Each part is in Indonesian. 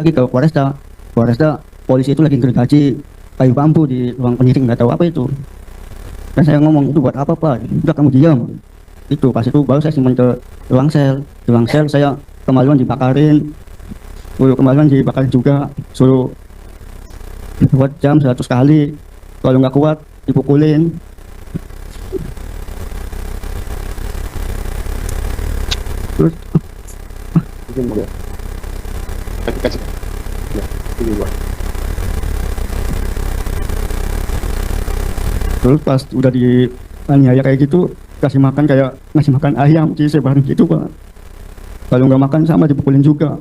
lagi ke Polresta. Polisi itu lagi gergaji kayu bambu di ruang penyidik, nggak tahu apa itu. Dan saya ngomong, itu buat apa Pak? Udah kamu diam. Itu pas itu baru saya simpan ke ruang sel. Di ruang sel saya kemaluan dibakarin, kemaluan dibakarin juga, suruh buat jam 100 kali. Kalau nggak kuat dipukulin. Terus kasih ya, ini gua. terus pas udah dianiaya kayak gitu, kasih makan kayak ngasih makan ayam sih sebarang gitu Pak. Kalau nggak makan sama dipukulin juga.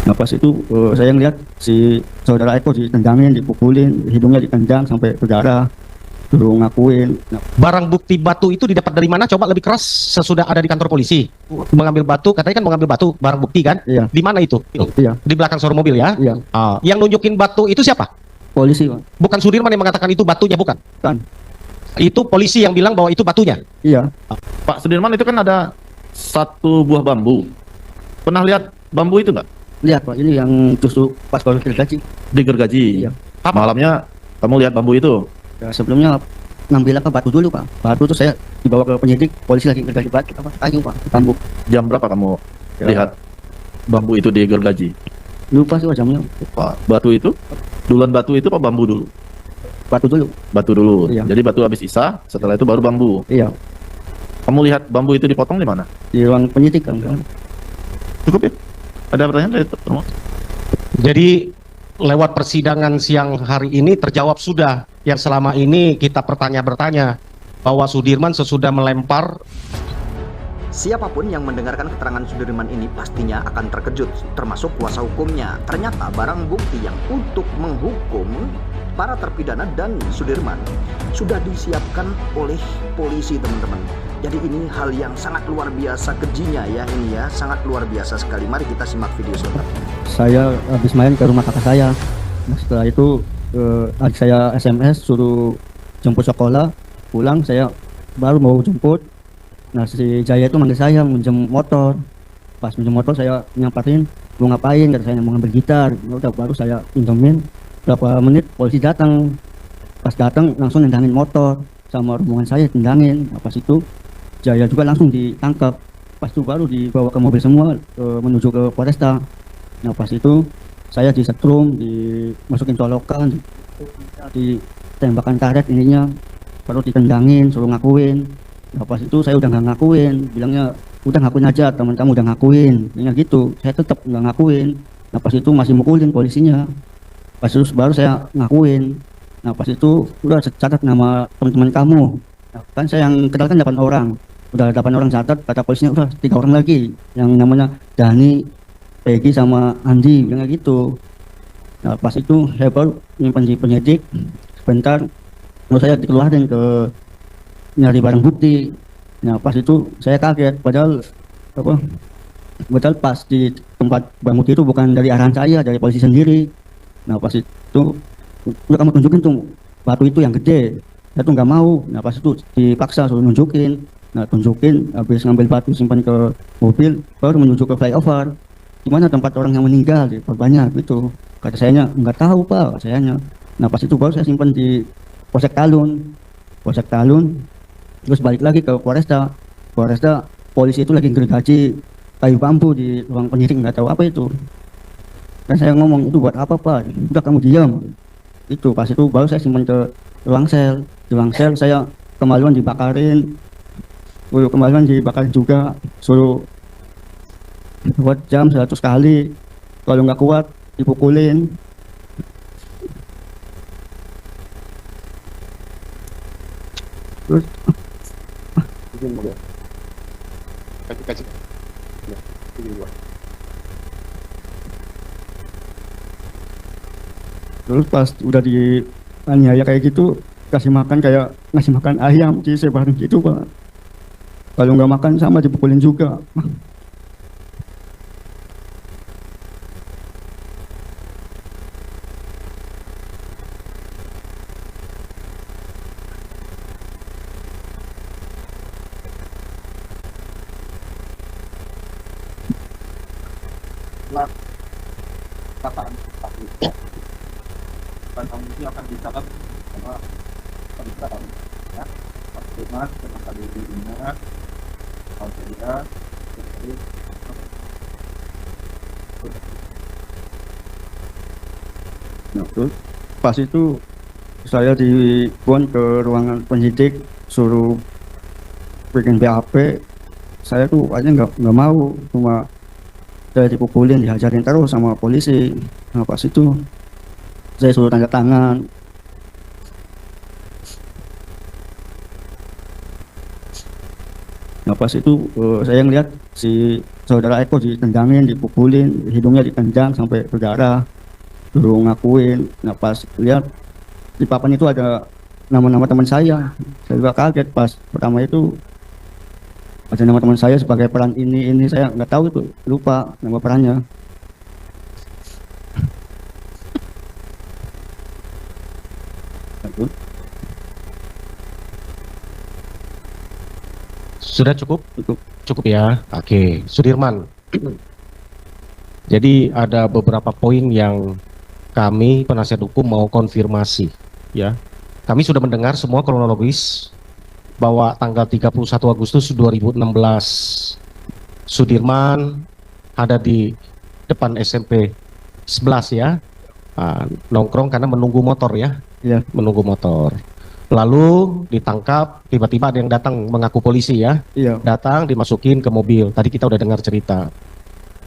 Nah pas itu saya ngeliat si saudara Eko ditendangin, dipukulin, hidungnya ditendang sampai berdarah, suruh ngakuin. Nah, Barang bukti batu itu didapat dari mana? Coba lebih keras sesudah ada di kantor polisi. Mengambil batu, katanya kan mengambil batu, barang bukti kan? iya, Di mana itu? iya, Di belakang showroom mobil ya? iya, Yang nunjukin batu itu siapa? polisi Pak. Bukan Sudirman yang mengatakan itu batunya, bukan? Kan, Itu polisi yang bilang bahwa itu batunya. iya, Pak Sudirman, itu kan ada satu buah bambu. Pernah lihat bambu itu nggak? lihat Pak, ini yang tusuk pas kalau gergaji. Digergaji. Iya. Malamnya kamu lihat bambu itu. Ya, sebelumnya ngambil apa batu dulu Pak. Batu tuh saya dibawa ke penyidik, polisi lagi gergaji batu apa kayu Pak, bambu. Jam berapa kamu Ya. lihat bambu itu digergaji? Lupa sih Pak jamnya. Pak, batu itu? Duluan batu itu apa bambu dulu? Batu dulu. Batu dulu. Iya. Jadi batu habis sisa, setelah itu baru bambu. Iya, Kamu lihat bambu itu dipotong di mana? di ruang penyidik kan. Cukup ya? Ada pertanyaan dari teman? Jadi lewat persidangan siang hari ini terjawab sudah yang selama ini kita bertanya bahwa Sudirman sesudah melempar. Siapapun yang mendengarkan keterangan Sudirman ini pastinya akan terkejut, termasuk kuasa hukumnya. Ternyata barang bukti yang untuk menghukum para terpidana dan Sudirman sudah disiapkan oleh polisi, teman-teman. Jadi ini hal yang sangat luar biasa kejinya ya, ini ya, sangat luar biasa sekali. Mari kita simak video selengkapnya. Saya habis main ke rumah kakak saya. Nah, setelah itu adik saya SMS suruh jemput sekolah, pulang saya baru mau jemput. Nah si Jaya itu manggil saya minjem motor. Pas minjem motor saya nyamperin, mau ngapain? Kata saya mau ngambil gitar. Ya udah baru saya pinjemin. Berapa menit polisi datang. Pas datang langsung nendangin motor sama rombongan saya tendangin. Nah, pas itu Jaya juga langsung ditangkap. Pas itu baru dibawa ke mobil semua menuju ke Polresta. Nah pas itu saya disetrum, dimasukin colokan, ditembakkan karet ininya, baru ditendangin, suruh ngakuin. Nah pas itu saya udah nggak ngakuin, bilangnya udah ngakuin aja, teman kamu udah ngakuin, bilangnya gitu. Saya tetap nggak ngakuin. Nah pas itu masih mukulin polisinya. Pas itu baru saya ngakuin. Nah pas itu udah catat nama teman-teman kamu. Nah, kan saya yang kenal kan 8 orang. Udah 8 orang catat, kata polisinya udah 3 orang lagi yang namanya Dani, Peggy sama Andi, bilang gitu. Nah pas itu saya baru nyimpan di penyidik sebentar, lalu saya dikeluarin ke nyari barang bukti. Nah pas itu saya kaget, padahal pas di tempat barang bukti itu bukan dari arahan saya, dari polisi sendiri. Nah pas itu udah kamu tunjukin tuh batu itu yang gede, saya tuh nggak mau. Nah pas itu dipaksa suruh nunjukin. Nah tunjukin, habis ngambil batu simpan ke mobil, baru menuju ke flyover. Gimana tempat orang yang meninggal di korbannya gitu. Kata sayanya nggak tahu Pak, kata sayanya. Nah pas itu baru saya simpan di Polsek Talun, terus balik lagi ke Polresta. Polisi itu lagi gergaji kayu bambu di ruang penyidik, nggak tahu apa itu. Dan saya ngomong, itu buat apa Pak? Udah kamu diam. Itu pas itu baru saya simpan ke ruang sel. Di ruang sel saya kemaluan dibakarin, juga, suruh buat jam 100 kali. Kalau nggak kuat dipukulin. Terus Kasih. Ya, ini gua. terus pas udah dianiaya kayak gitu, kasih makan kayak ngasih makan ayam sih sebarang gitu Pak. Kalau nggak makan sama dipukulin juga. Kataan dan kamu ini akan dicatat sama perintah kamu ya. Mas dengan tadi dirinya kalau tidak jadi Nah, terus pas itu saya dibuang ke ruangan penyidik, suruh bikin BAP. Saya tuh aja nggak mau, cuma saya dipukulin, dihajarin terus sama polisi. Nah, pas itu saya suruh tanda tangan. Nah, pas itu saya ngeliat si saudara Eko ditendangin, dipukulin, hidungnya ditendang sampai berdarah, suruh ngakuin. Nah, pas lihat di papan itu ada nama-nama teman saya juga kaget. Pas pertama itu ada nama teman saya sebagai peran ini saya nggak tahu, itu lupa nama perannya. Sudah cukup? Cukup. Cukup ya. Oke, Sudirman. Jadi ada beberapa poin yang kami penasihat hukum mau konfirmasi ya. Kami sudah mendengar semua kronologis bahwa tanggal 31 Agustus 2016 Sudirman ada di depan SMP 11 ya. Nongkrong karena menunggu motor ya. Iya. Menunggu motor. Lalu ditangkap, tiba-tiba ada yang datang mengaku polisi ya. Iya. Datang dimasukin ke mobil. Tadi kita udah dengar cerita.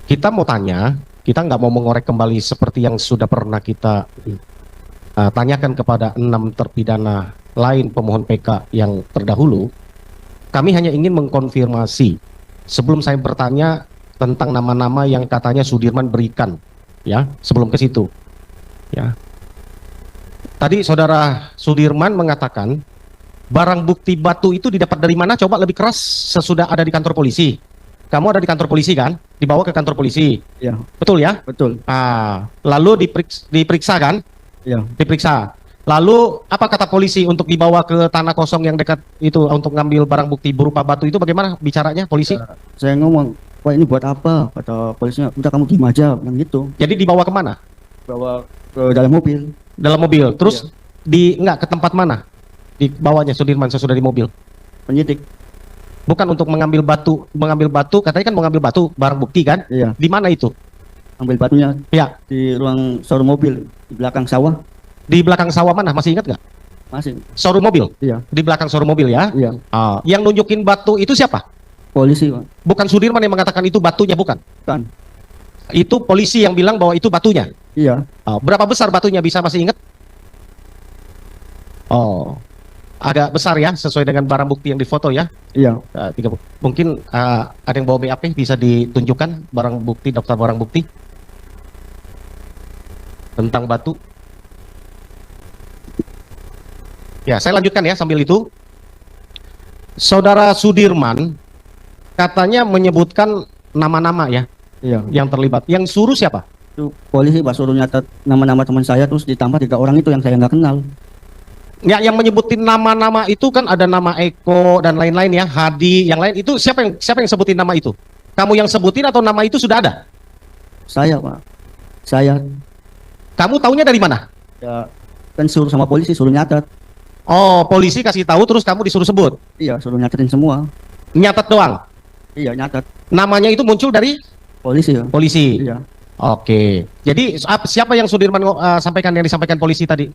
Kita mau tanya, kita nggak mau mengorek kembali seperti yang sudah pernah kita tanyakan kepada 6 terpidana lain pemohon PK yang terdahulu. Kami hanya ingin mengkonfirmasi sebelum saya bertanya tentang nama-nama yang katanya Sudirman berikan ya, sebelum ke situ ya. Tadi saudara Sudirman mengatakan barang bukti batu itu didapat dari mana? Coba lebih keras, sesudah ada di kantor polisi. Kamu ada di kantor polisi kan? Dibawa ke kantor polisi. Iya. Betul ya? Betul. Lalu diperiksa kan? Iya. Diperiksa. Lalu apa kata polisi untuk dibawa ke tanah kosong yang dekat itu untuk ngambil barang bukti berupa batu itu, bagaimana bicaranya polisi? Saya ngomong, "Wah, ini buat apa?" Kata polisinya, "Udah kamu diam aja," kan gitu. Jadi dibawa kemana? Bawa ke dalam mobil. Dalam mobil. Terus ke tempat mana? Dibawanya Sudirman sesudah di mobil. Penyidik. Bukan untuk mengambil batu, katanya kan mau ngambil batu, barang bukti kan? Iya. Di mana itu? Ambil batunya Ya, di ruang showroom mobil di belakang sawah. di belakang sawah mana? Masih ingat nggak? Masih. Showroom mobil? Iya. Di belakang showroom mobil ya? Iya. Yang nunjukin batu itu siapa? Polisi, Pak. Bukan Sudirman yang mengatakan itu batunya, bukan? Kan. Itu polisi yang bilang bahwa itu batunya. Iya. Berapa besar batunya, bisa masih ingat? Agak besar ya, sesuai dengan barang bukti yang difoto ya. Iya. 30. Mungkin ada yang bawa BAP, bisa ditunjukkan barang bukti, daftar barang bukti tentang batu. Ya, saya lanjutkan ya sambil itu. Saudara Sudirman katanya menyebutkan nama-nama ya Iya. yang terlibat. Yang suruh siapa? Itu polisi, Pak, suruh nyatat nama-nama teman saya, terus ditambah 3 orang itu yang saya nggak kenal. Ya, yang menyebutin nama-nama itu kan ada nama Eko dan lain-lain ya, Hadi, yang lain itu siapa yang sebutin nama itu? Kamu yang sebutin atau nama itu sudah ada? Saya, Pak. Saya. Kamu taunya dari mana? Ya, kan suruh sama polisi, suruh nyatat. Polisi kasih tahu terus kamu disuruh sebut. Iya, suruh nyatetin semua. Nyatet doang. Iya, nyatat. Namanya itu muncul dari Polisi, ya. polisi. Iya. Oke. Jadi siapa yang Sudirman sampaikan, yang disampaikan polisi tadi?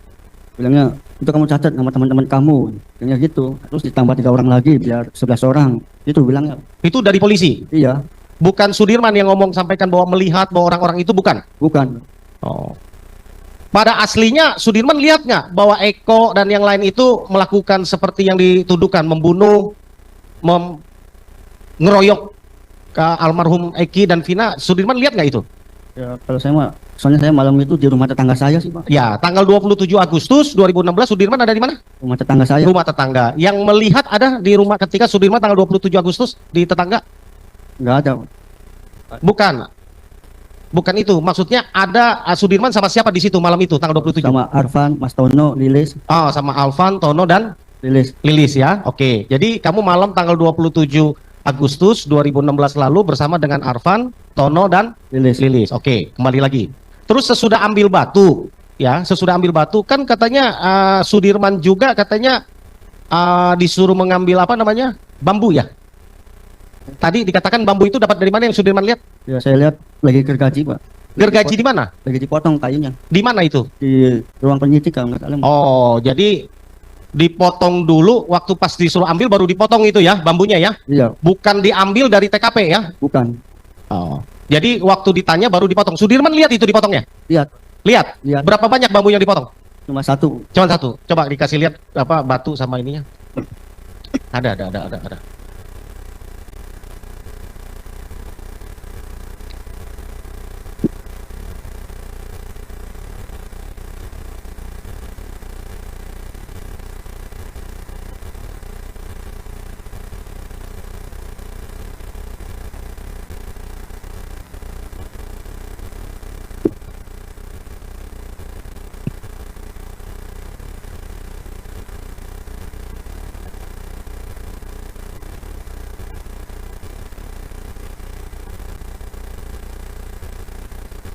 Bilangnya, "Itu kamu catat nama teman-teman kamu." Bilangnya gitu. Terus ditambah 3 orang lagi biar 11 orang. Itu bilangnya. Itu dari polisi. Iya. Bukan Sudirman yang ngomong sampaikan bahwa melihat bahwa orang-orang itu, bukan. Bukan. Pada aslinya Sudirman lihat nggak bahwa Eko dan yang lain itu melakukan seperti yang dituduhkan, membunuh, ngeroyok ke almarhum Eki dan Vina? Sudirman lihat nggak itu? Ya, kalau saya mah, soalnya saya malam itu di rumah tetangga saya sih, Pak. Ya, tanggal 27 Agustus 2016 Sudirman ada di mana? Rumah tetangga saya. Rumah tetangga. Yang melihat ada di rumah ketika Sudirman tanggal 27 Agustus di tetangga? Nggak ada. Bukan itu. Maksudnya ada Sudirman sama siapa di situ malam itu tanggal 27? Sama Arfan, Mas Tono, Lilis. Sama Alvan, Tono dan Lilis. Lilis ya. Oke. Jadi kamu malam tanggal 27 Agustus 2016 lalu bersama dengan Arfan, Tono, dan Lilis. Oke, kembali lagi. Terus sesudah ambil batu, ya, sesudah ambil batu kan katanya Sudirman juga katanya disuruh mengambil apa namanya? Bambu ya. Tadi dikatakan bambu itu dapat dari mana yang Sudirman lihat? Ya saya lihat lagi gergaji Pak. Gergaji di mana? Lagi dipotong kayunya Di mana itu? di ruang penyidik kalau nggak salah. Oh, jadi dipotong dulu waktu pas disuruh ambil baru dipotong itu ya bambunya ya? Iya, Bukan diambil dari TKP ya? bukan. Oh. Jadi waktu ditanya baru dipotong. Sudirman lihat itu dipotongnya? Lihat, Lihat. lihat Berapa banyak bambu yang dipotong? cuma satu. Cuma satu. Coba dikasih lihat apa batu sama ininya. Ada.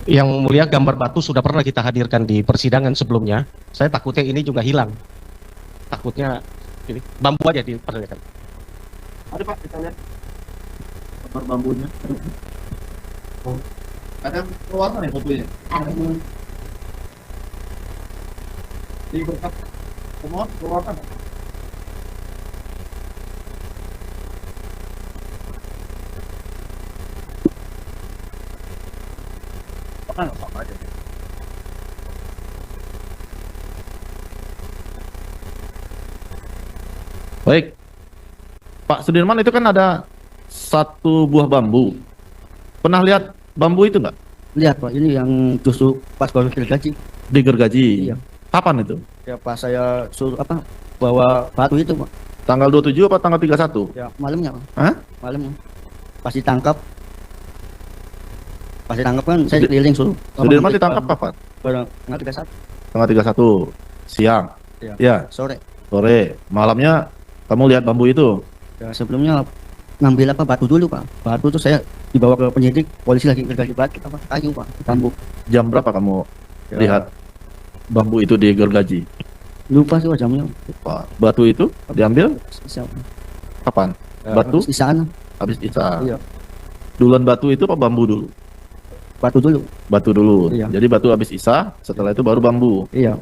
Yang mulia, gambar batu sudah pernah kita hadirkan di persidangan sebelumnya. Saya takutnya ini juga hilang. Takutnya ini bambu aja diperlihatkan. Ada Pak, kita lihat gambar bambunya. Ada warna nih bambunya. Di berkat semua warna. Sama aja. Baik, Pak Sudirman, itu kan ada satu buah bambu. Pernah lihat bambu itu nggak? Lihat Pak, ini yang tusuk pas baru gergaji. Di gergaji. Iya. Kapan itu? Ya pas saya suruh apa bawa batu itu Pak. Tanggal 27 apa tanggal 31? Ya malamnya Pak. Hah? Malamnya. Pas ditangkap. Pas ditangkap kan saya keliling suruh. Sudirman ditangkap kapan? Pada tanggal 31 Tanggal 31 siang. Iya. Ya, sore. sore. Malamnya kamu lihat bambu itu. Ya sebelumnya ngambil apa batu dulu Pak. Batu tuh saya dibawa ke penyidik, polisi lagi gergaji batu apa kayu Pak, bambu. Jam berapa kamu Ya, lihat bambu itu di gergaji? lupa sih Pak jamnya. Pak, batu itu diambil Sisa. kapan? Ya, Batu? sisaan. Habis isya. Iya. Duluan batu itu apa bambu dulu? Batu dulu. Batu dulu. Iya. Jadi batu habis isya, setelah itu baru bambu. Iya.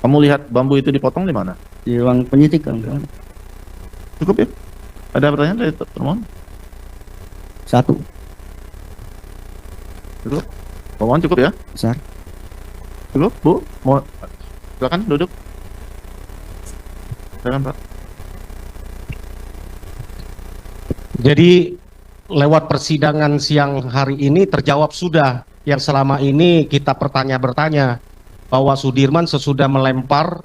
Kamu lihat bambu itu dipotong di mana? Di ruang penyidik kan. Cukup ya? Ada pertanyaan dari teman? Satu. Cukup? Mohon cukup ya? Besar. Cukup, Bu? Mau silakan duduk. Silakan, Pak. Jadi lewat persidangan siang hari ini terjawab sudah yang selama ini kita bertanya bahwa Sudirman sesudah melempar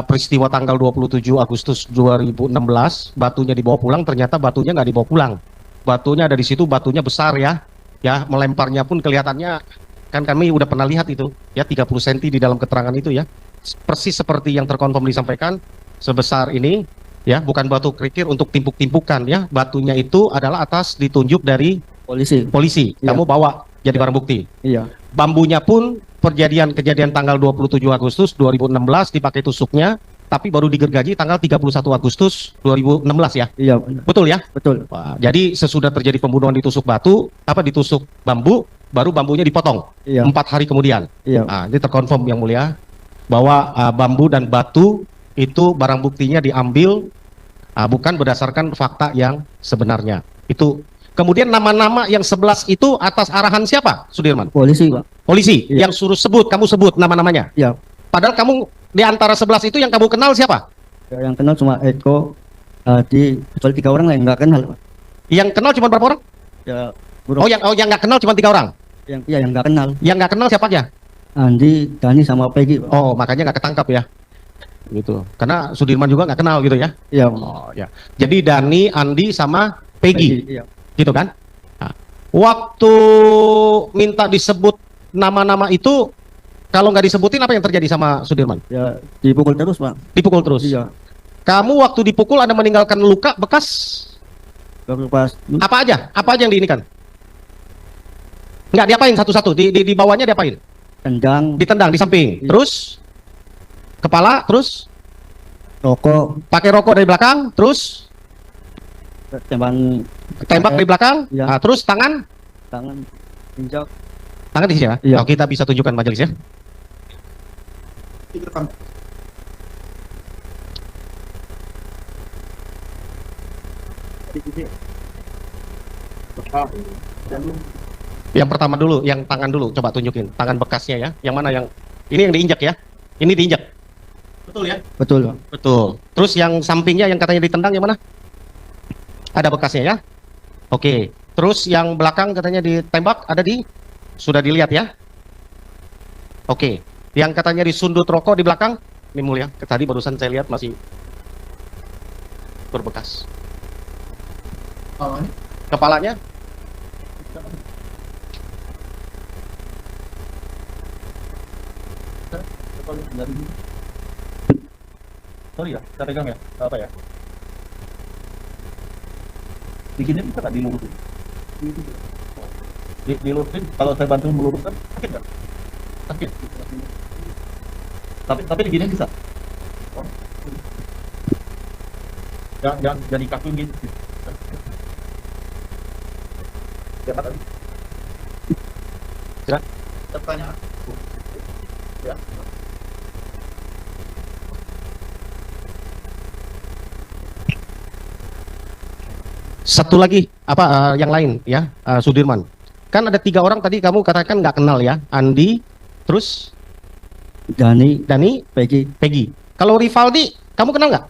peristiwa tanggal 27 Agustus 2016 batunya dibawa pulang, ternyata batunya nggak dibawa pulang. Batunya ada di situ, batunya besar ya. Ya, melemparnya pun kelihatannya kan kami udah pernah lihat itu ya 30 cm di dalam keterangan itu ya. Persis seperti yang terkonfirm disampaikan sebesar ini ya, bukan batu kerikil untuk timpuk-timpukan ya. Batunya itu adalah atas ditunjuk dari Polisi. polisi. Iya. Kamu bawa jadi barang bukti. Iya. Bambunya pun kejadian tanggal 27 Agustus 2016 dipakai tusuknya, tapi baru digergaji tanggal 31 Agustus 2016 ya. Iya. Betul ya? Betul. Wah, jadi sesudah terjadi pembunuhan ditusuk batu, ditusuk bambu, baru bambunya dipotong. Iya. 4 hari kemudian. Iya. Nah, ini terkonfirm yang mulia bahwa bambu dan batu itu barang buktinya diambil bukan berdasarkan fakta yang sebenarnya. Itu kemudian nama-nama yang 11 itu atas arahan siapa, Sudirman? Polisi Pak. Polisi Iya. yang suruh sebut, kamu sebut nama-namanya. Iya. Padahal kamu di antara 11 itu yang kamu kenal siapa? Ya, yang kenal cuma Eko, Adi, kecuali 3 orang lah yang nggak kenal Pak. Yang kenal cuma berapa orang? Ya, Bro. yang nggak kenal cuma 3 orang. Yang nggak kenal. Yang nggak kenal siapa aja? Andi, Dani sama Peggy Pak. Oh, makanya nggak ketangkap ya. Gitu. Karena Sudirman juga nggak kenal gitu ya. Iya. Oh, ya. Jadi Dani, Andi sama Peggy. Iya. Gitu kan? Nah, waktu minta disebut nama-nama itu, kalau nggak disebutin apa yang terjadi sama Sudirman? Ya dipukul terus Pak. Dipukul terus. Iya. Kamu waktu dipukul Anda meninggalkan luka bekas Baru pas apa aja? Apa aja yang diinikan? Enggak, diapain satu-satu? Di bawahnya diapain? tendang, Ditendang di samping. Iya. Terus kepala, terus rokok, pakai rokok dari belakang, terus tembakan tembak dari belakang. Iya. Nah, terus tangan tangan, injak. tangan di sini ya. Iya. Oh, kita bisa tunjukkan majelis ya. Itu kan Yang pertama dulu, yang tangan dulu, coba tunjukin tangan bekasnya ya. Yang mana yang ini yang diinjak ya? Ini diinjak. Betul ya? Betul, Pak. Betul. Terus yang sampingnya yang katanya ditendang yang mana? Ada bekasnya ya? Oke. Terus yang belakang katanya ditembak ada di sudah dilihat ya? Oke. Yang katanya disundut rokok di belakang ini mulia. Tadi barusan saya lihat masih berbekas. ini Kepalanya sorry ya, kita pegang ya, apa ya? Bikinnya bisa nggak dilurusin? Dilurusin, kalau saya bantu meluruskan, sakit nggak? Sakit. Tapi begini bisa. Jangan jadi kaku gini. Siapa tadi? Silakan. Pertanyaan. Ya. satu lagi apa yang lain ya, Sudirman. Kan ada 3 orang tadi kamu katakan nggak kenal ya, Andi, terus Dani, Dani, Peggy. Peggy. Kalau Rivaldi, kamu kenal nggak?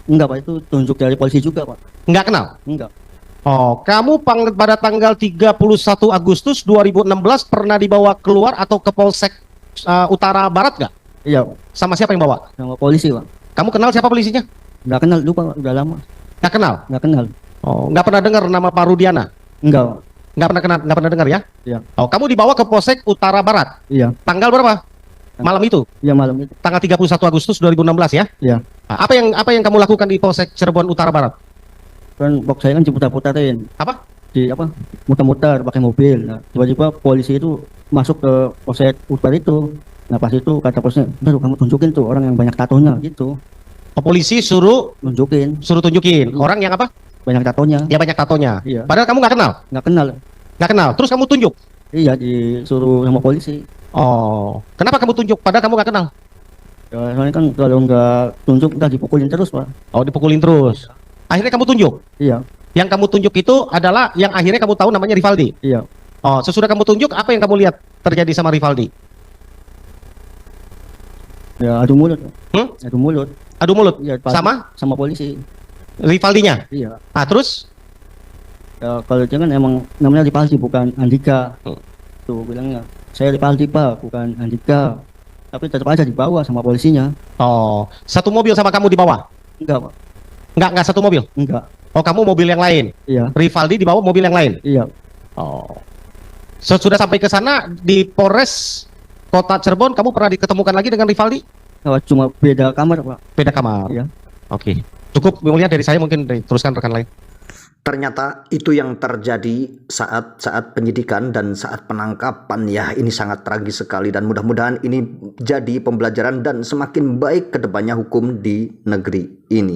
Enggak, Pak, itu tunjuk dari polisi juga, Pak. Nggak kenal. Enggak. Oh, kamu pada tanggal 31 Agustus 2016 pernah dibawa keluar atau ke Polsek Utara Barat nggak? Iya, Pak. Sama siapa yang bawa? Sama polisi, Pak. Kamu kenal siapa polisinya? Enggak kenal, lupa, Pak. Udah lama. Nggak kenal. Enggak kenal. Oh, nggak pernah dengar nama Pak Rudiana? Enggak, Pak. Nggak pernah dengar ya? Iya. Oh, kamu dibawa ke Polsek Utara Barat. Iya. Tanggal berapa? Malam itu? Iya, malam itu. Tanggal 31 Agustus 2016 ya? Iya. Nah, apa yang kamu lakukan di Polsek Cirebon Utara Barat? Kan box saya kan diputar-putarin. Apa? Di apa? Muter-muter pakai mobil. Nah, tiba-tiba polisi itu masuk ke polsek Utara itu. Nah, pas itu kata polisinya, "Baru kamu tunjukin tuh orang yang banyak tatonya." Gitu. Oh, polisi suruh Tunjukin tunjukin orang yang apa? banyak tatonya. Ya banyak tatonya. Iya. Padahal kamu nggak kenal. Enggak kenal. Nggak kenal. Terus kamu tunjuk. Iya, disuruh sama polisi. Oh, kenapa kamu tunjuk? Padahal kamu nggak kenal. Ya, soalnya kan kalau nggak tunjuk ntar dipukulin terus, Pak. Oh, dipukulin terus. Akhirnya kamu tunjuk. Iya, Yang kamu tunjuk itu adalah yang akhirnya kamu tahu namanya Rivaldi. iya. Oh, sesudah kamu tunjuk, apa yang kamu lihat terjadi sama Rivaldi? Ya, adu mulut, Pak. Adu mulut. Adu mulut. Iya, Pak. Sama polisi. Rivaldinya. Iya. Ah, terus? Ya, kalau dia kan emang namanya Rivaldi bukan Andika. Hmm. Tuh bilangnya, "Saya Rivaldi, Pak, bukan Andika." Tapi tetap aja dibawa sama polisinya. Oh, satu mobil sama kamu dibawa? Enggak, Pak. Nggak satu mobil? Enggak. Oh, kamu mobil yang lain? Iya, Rivaldi dibawa mobil yang lain? iya. Oh. Sesudah sampai ke sana di Polres Kota Cirebon, kamu pernah diketemukan lagi dengan Rivaldi? Nah, cuma beda kamar, Pak. Beda kamar. Iya. Oke. Cukup mulia dari saya, mungkin teruskan rekan lain. Ternyata itu yang terjadi saat penyidikan dan saat penangkapan ya. Ini sangat tragis sekali dan mudah-mudahan ini jadi pembelajaran dan semakin baik ke depannya hukum di negeri ini.